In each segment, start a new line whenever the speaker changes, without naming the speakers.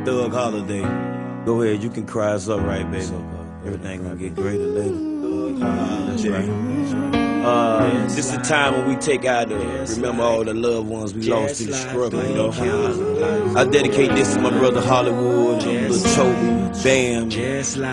Thug Holiday. Go ahead, you can cry. It's alright, baby. Everything gonna get greater later. That's right. This is the time when we take out to remember all the loved ones we lost through the struggle, you know. I dedicate this to my brother Hollywood, little Toby, Bam,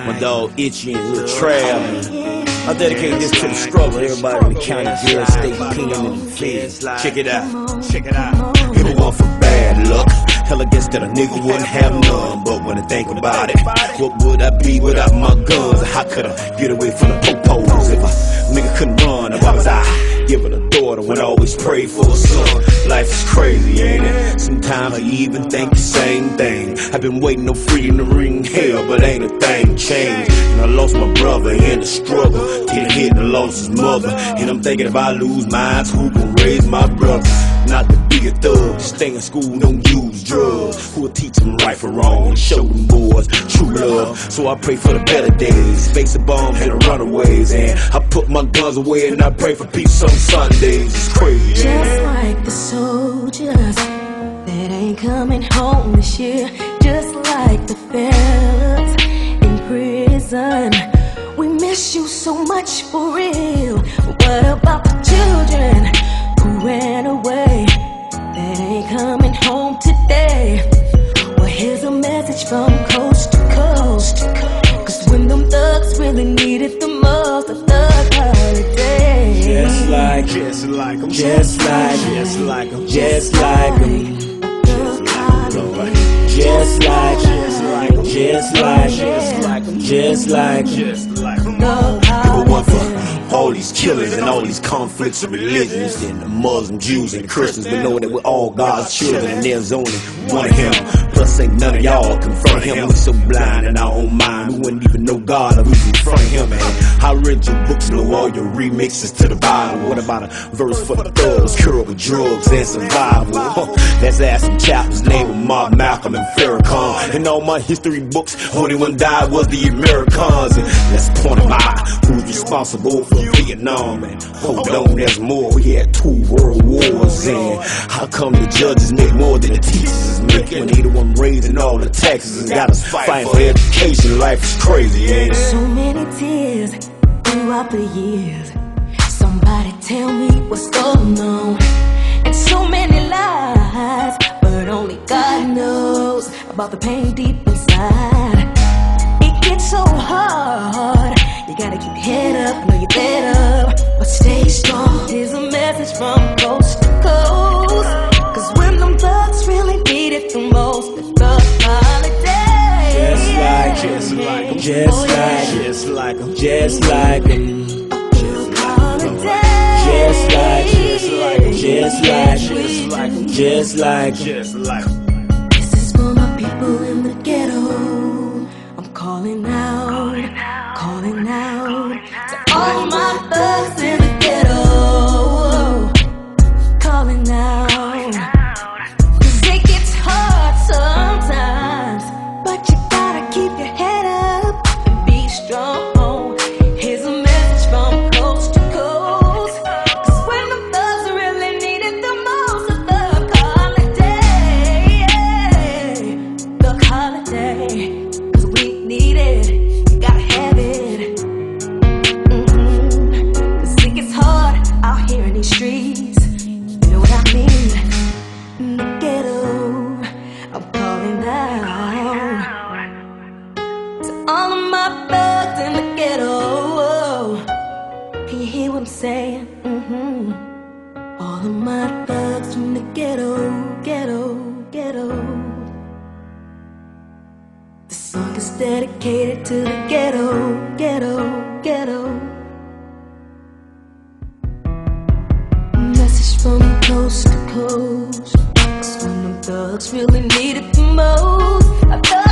my dog Itchy, and little Trav. I dedicate this to the struggle, everybody in the county jail, state pen, and the feds. Check it out. Check it out. People want for bad luck. Hell, I guess that a nigga wouldn't have none. But when I think about it, what would I be without my guns? How could I get away from the popos if a nigga couldn't run? If I was out giving a daughter when I always pray for a son. Life is crazy, ain't it? Sometimes I even think the same thing. I've been waiting no freedom to ring hell, but ain't a thing changed. And I lost my brother in the struggle. Till the hit and I lost his mother. And I'm thinking if I lose mine, who gon' raise my brother? Not to be a thug, stay in school, don't use drugs. Who'll teach them right from wrong and show them boys true love? So I pray for the better days, face the bombs and the runaways. And I put my guns away and I pray for peace on Sundays. It's crazy.
Just like the soldiers that ain't coming home this year. Just like the fellas in prison. We miss you so much for real. What about the children who ran away? They ain't coming home today. Well, here's a message from coast to coast. Cause when them thugs really needed the most, the thug holiday.
Just like them, just like them, just like them, just like them, just like them, just like them, just like them. People want for all these killers and all these conflicts of religions and the Muslims, Jews, and Christians. We know that we're all God's children and there's only one of Him. Plus ain't none of y'all confront Him. We're so blind in our own mind, we wouldn't even know God if we was in front of Him. And I read your books, know all your remixes to the Bible. What about a verse for the thugs, cure with drugs and survival? Let's ask some chapters named Mark, Malcolm, and Farrakhan. In all my history books, only one died was the Americans. And let's point them out, who's responsible for Vietnam. And hold on, there's more. We had 2 world wars. And how come the judges make more than the teachers make? When they the one raising all the taxes and got us fighting for education. Life is crazy, ain't it?
So many tears throughout the years. Somebody tell me what's going on. And so many lies, but only God knows about the pain deep inside. It gets so hard. You gotta keep your head up, know you're better, but stay strong. Here's a message from coast to coast. Cause when them thugs really need it the most, the thug holiday.
Just like them, just like them, just like them, just like them, just like them.
This is for my people in the ghetto. I'm calling out to all my thugs in the ghetto. Calling out, cause it gets hard sometimes, but you gotta keep your head up and be strong. Here's a message from coast to coast. Cause when the thugs really need it the most, the thug holiday. Thug holiday. Cause we need it, you gotta have it. Cause it gets hard out here in these streets. You know what I mean? In the ghetto, I'm calling out to all of my thugs in the ghetto. Can you hear what I'm saying? All of my thugs from the ghetto, ghetto, ghetto. The song is dedicated to the ghetto, ghetto, ghetto. Message from coast to coast. Cause when them thugs really need it the most, I thought